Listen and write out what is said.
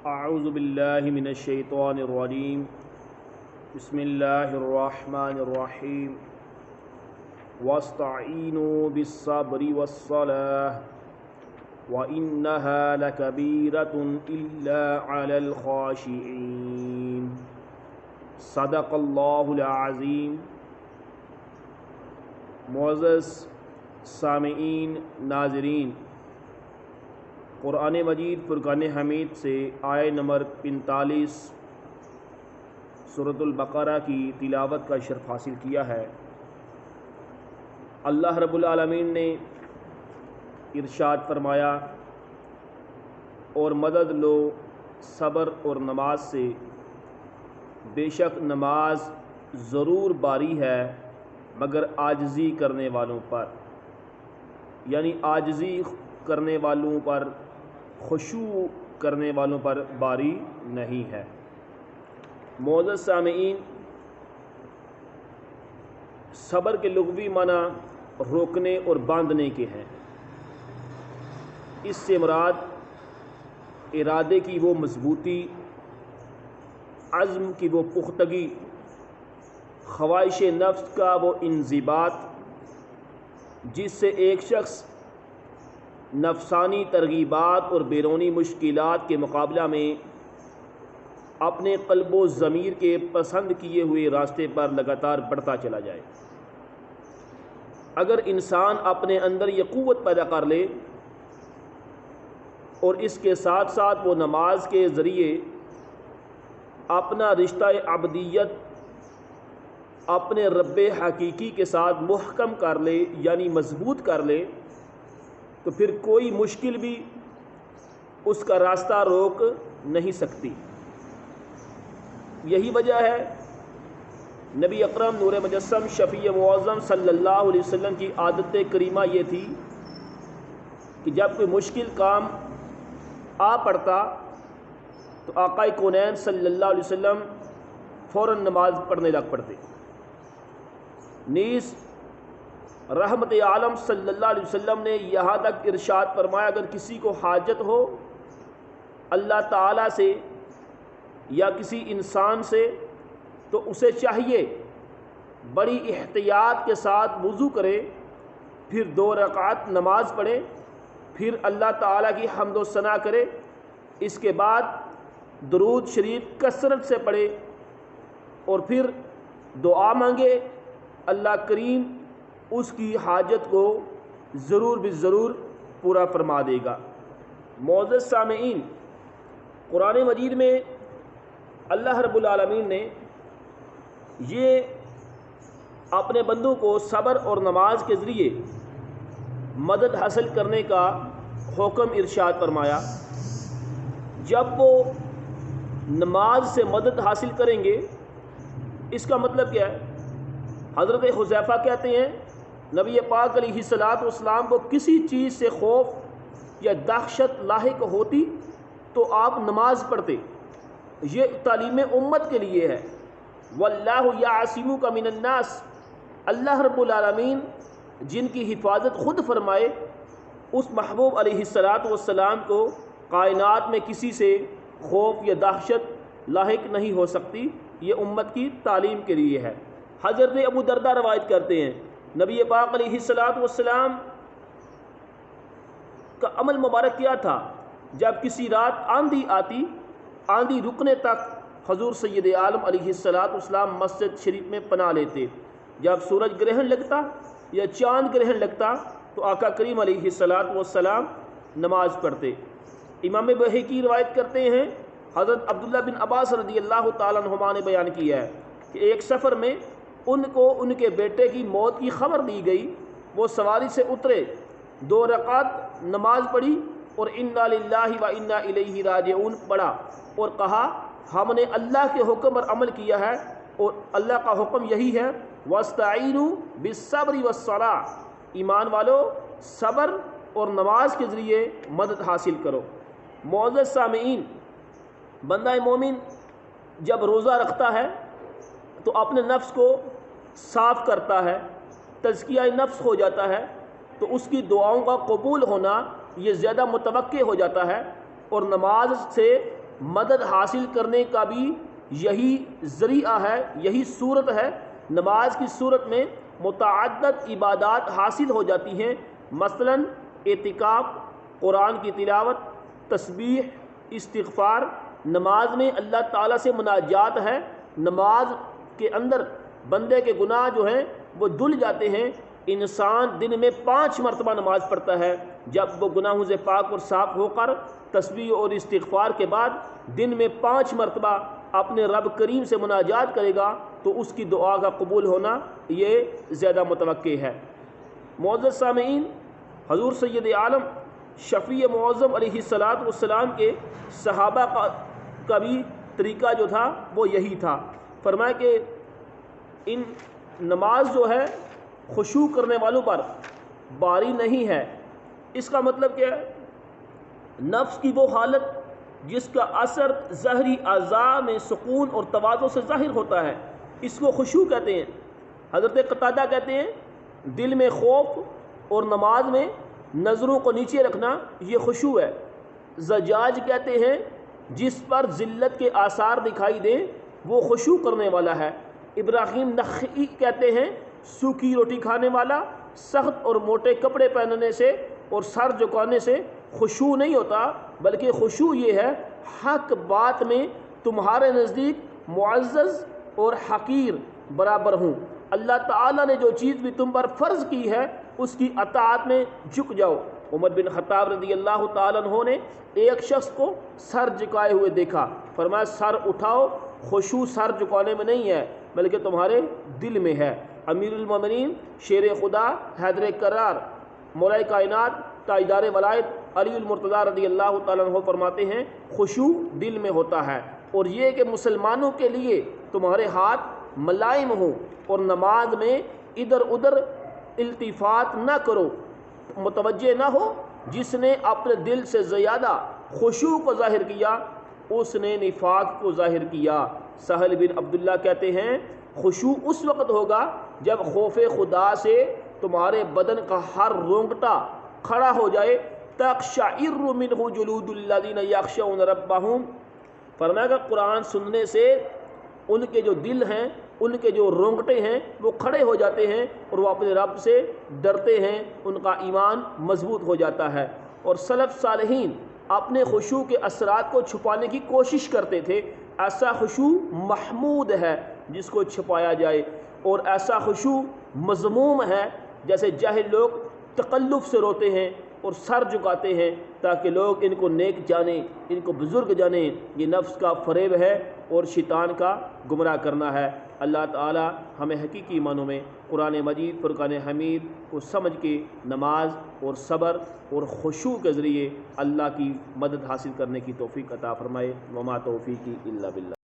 اعوذ باللہ من الشیطان الرجیم بسم اللہ الرحمن الرحیم واستعینوا بالصبر والصلاة وإنها لكبیرة إلا على الخاشعین صدق اللہ العظیم۔ معزز سامعین، ناظرین، قرآن مجید فرقان حمید سے آیہ نمبر 45 سورۃ البقرہ کی تلاوت کا شرف حاصل کیا ہے۔ اللہ رب العالمین نے ارشاد فرمایا، اور مدد لو صبر اور نماز سے، بے شک نماز ضرور باری ہے مگر عاجزی کرنے والوں پر، یعنی عاجزی کرنے والوں پر، خشوع کرنے والوں پر باری نہیں ہے۔ معزز سامعین، صبر کے لغوی معنی روکنے اور باندھنے کے ہیں۔ اس سے مراد ارادے کی وہ مضبوطی، عزم کی وہ پختگی، خواہش نفس کا وہ انضباط جس سے ایک شخص نفسانی ترغیبات اور بیرونی مشکلات کے مقابلہ میں اپنے قلب و ضمیر کے پسند کیے ہوئے راستے پر لگاتار بڑھتا چلا جائے۔ اگر انسان اپنے اندر یہ قوت پیدا کر لے اور اس کے ساتھ ساتھ وہ نماز کے ذریعے اپنا رشتہ عبدیت اپنے رب حقیقی کے ساتھ محکم کر لے، یعنی مضبوط کر لے، تو پھر کوئی مشکل بھی اس کا راستہ روک نہیں سکتی۔ یہی وجہ ہے نبی اکرم نور مجسم شفیع معظم صلی اللہ علیہ وسلم کی عادت کریمہ یہ تھی کہ جب کوئی مشکل کام آ پڑتا تو آقا کونین صلی اللہ علیہ وسلم فوراً نماز پڑھنے لگ پڑتے۔ نیز رحمت عالم صلی اللہ علیہ وسلم نے یہاں تک ارشاد فرمایا، اگر کسی کو حاجت ہو اللہ تعالیٰ سے یا کسی انسان سے تو اسے چاہیے بڑی احتیاط کے ساتھ وضو کرے، پھر 2 رکعت نماز پڑھے، پھر اللہ تعالیٰ کی حمد و ثنا کرے، اس کے بعد درود شریف کثرت سے پڑھے اور پھر دعا مانگے، اللہ کریم اس کی حاجت کو ضرور بالضرور پورا فرما دے گا۔ معزز سامعین، قرآن مجید میں اللہ رب العالمین نے یہ اپنے بندوں کو صبر اور نماز کے ذریعے مدد حاصل کرنے کا حکم ارشاد فرمایا۔ جب وہ نماز سے مدد حاصل کریں گے، اس کا مطلب کیا ہے؟ حضرت حذیفہ کہتے ہیں نبی پاک علیہ الصلاۃ والسلام کو کسی چیز سے خوف یا دہشت لاحق ہوتی تو آپ نماز پڑھتے۔ یہ تعلیم امت کے لیے ہے۔ واللہ یعصمک من الناس، اللہ رب العالمین جن کی حفاظت خود فرمائے، اس محبوب علیہ الصلاۃ والسلام کو کائنات میں کسی سے خوف یا دہشت لاحق نہیں ہو سکتی۔ یہ امت کی تعلیم کے لیے ہے۔ حضرت ابو دردہ روایت کرتے ہیں نبی پاک علیہ الصلاۃ والسلام کا عمل مبارک کیا تھا، جب کسی رات آندھی آتی، آندھی رکنے تک حضور سید عالم علیہ الصلاۃ والسلام مسجد شریف میں پناہ لیتے۔ جب سورج گرہن لگتا یا چاند گرہن لگتا تو آقا کریم علیہ الصلاۃ والسلام نماز پڑھتے۔ امام بہقی روایت کرتے ہیں حضرت عبداللہ بن عباس رضی اللہ تعالیٰ عنہما نے بیان کیا ہے کہ ایک سفر میں ان کو ان کے بیٹے کی موت کی خبر دی گئی۔ وہ سواری سے اترے، 2 رکعت نماز پڑھی اور انا للہ و انا الیہ راجعون پڑھا اور کہا، ہم نے اللہ کے حکم پر عمل کیا ہے اور اللہ کا حکم یہی ہے، واستعینوا بالصبر والصلاۃ، ایمان والو صبر اور نماز کے ذریعے مدد حاصل کرو۔ معزز سامعین، بندہ مومن جب روزہ رکھتا ہے تو اپنے نفس کو صاف کرتا ہے، تزکیہ نفس ہو جاتا ہے، تو اس کی دعاؤں کا قبول ہونا یہ زیادہ متوقع ہو جاتا ہے، اور نماز سے مدد حاصل کرنے کا بھی یہی ذریعہ ہے، یہی صورت ہے۔ نماز کی صورت میں متعدد عبادات حاصل ہو جاتی ہیں، مثلاً اعتکاف، قرآن کی تلاوت، تسبیح، استغفار۔ نماز میں اللہ تعالیٰ سے مناجات ہے۔ نماز کے اندر بندے کے گناہ جو ہیں وہ دھل جاتے ہیں۔ انسان دن میں 5 مرتبہ نماز پڑھتا ہے، جب وہ گناہوں سے پاک اور صاف ہو کر تسبیح اور استغفار کے بعد دن میں 5 مرتبہ اپنے رب کریم سے مناجات کرے گا تو اس کی دعا کا قبول ہونا یہ زیادہ متوقع ہے۔ معزز سامعین، حضور سید عالم شفیع معظم علیہ السلام کے صحابہ کا بھی طریقہ جو تھا وہ یہی تھا۔ فرمایا کہ ان نماز جو ہے خشوع کرنے والوں پر باری نہیں ہے۔ اس کا مطلب کیا ہے؟ نفس کی وہ حالت جس کا اثر ظاہری اعضاء میں سکون اور تواضع سے ظاہر ہوتا ہے، اس کو خشوع کہتے ہیں۔ حضرت قتادہ کہتے ہیں دل میں خوف اور نماز میں نظروں کو نیچے رکھنا یہ خشوع ہے۔ زجاج کہتے ہیں جس پر ذلت کے آثار دکھائی دیں وہ خشوع کرنے والا ہے۔ ابراہیم نخعی کہتے ہیں سوکھی روٹی کھانے والا سخت اور موٹے کپڑے پہننے سے اور سر جھکانے سے خشوع نہیں ہوتا، بلکہ خشوع یہ ہے حق بات میں تمہارے نزدیک معزز اور حقیر برابر ہوں۔ اللہ تعالیٰ نے جو چیز بھی تم پر فرض کی ہے اس کی اطاعت میں جھک جاؤ۔ عمر بن خطاب رضی اللہ تعالیٰ عنہ نے ایک شخص کو سر جھکائے ہوئے دیکھا، فرمایا سر اٹھاؤ، خشوع سر جھکانے میں نہیں ہے بلکہ تمہارے دل میں ہے۔ امیر المومنین شیر خدا حیدر کرار مولا کائنات تاجدار ولایت علی المرتضیٰ رضی اللہ تعالیٰ عنہ فرماتے ہیں خشوع دل میں ہوتا ہے، اور یہ کہ مسلمانوں کے لیے تمہارے ہاتھ ملائم ہوں اور نماز میں ادھر ادھر التفات نہ کرو، متوجہ نہ ہو۔ جس نے اپنے دل سے زیادہ خشوع کو ظاہر کیا اس نے نفاق کو ظاہر کیا۔ سہل بن عبداللہ کہتے ہیں خشوع اس وقت ہوگا جب خوف خدا سے تمہارے بدن کا ہر رونگٹا کھڑا ہو جائے، تقشعر منہ جلود الذین یخشون ربہم۔ فرمایا کہ قرآن سننے سے ان کے جو دل ہیں، ان کے جو رونگٹے ہیں وہ کھڑے ہو جاتے ہیں اور وہ اپنے رب سے ڈرتے ہیں، ان کا ایمان مضبوط ہو جاتا ہے۔ اور سلف صالحین اپنے خشوع کے اثرات کو چھپانے کی کوشش کرتے تھے۔ ایسا خشوع محمود ہے جس کو چھپایا جائے، اور ایسا خشوع مذموم ہے جیسے جاہل لوگ تکلف سے روتے ہیں اور سر جھکاتے ہیں تاکہ لوگ ان کو نیک جانیں، ان کو بزرگ جانیں۔ یہ نفس کا فریب ہے اور شیطان کا گمراہ کرنا ہے۔ اللہ تعالی ہمیں حقیقی معنوں میں قرآن مجید فرقان حمید کو سمجھ کے نماز اور صبر اور خشوع کے ذریعے اللہ کی مدد حاصل کرنے کی توفیق عطا فرمائے۔ وما توفیقی الا باللہ۔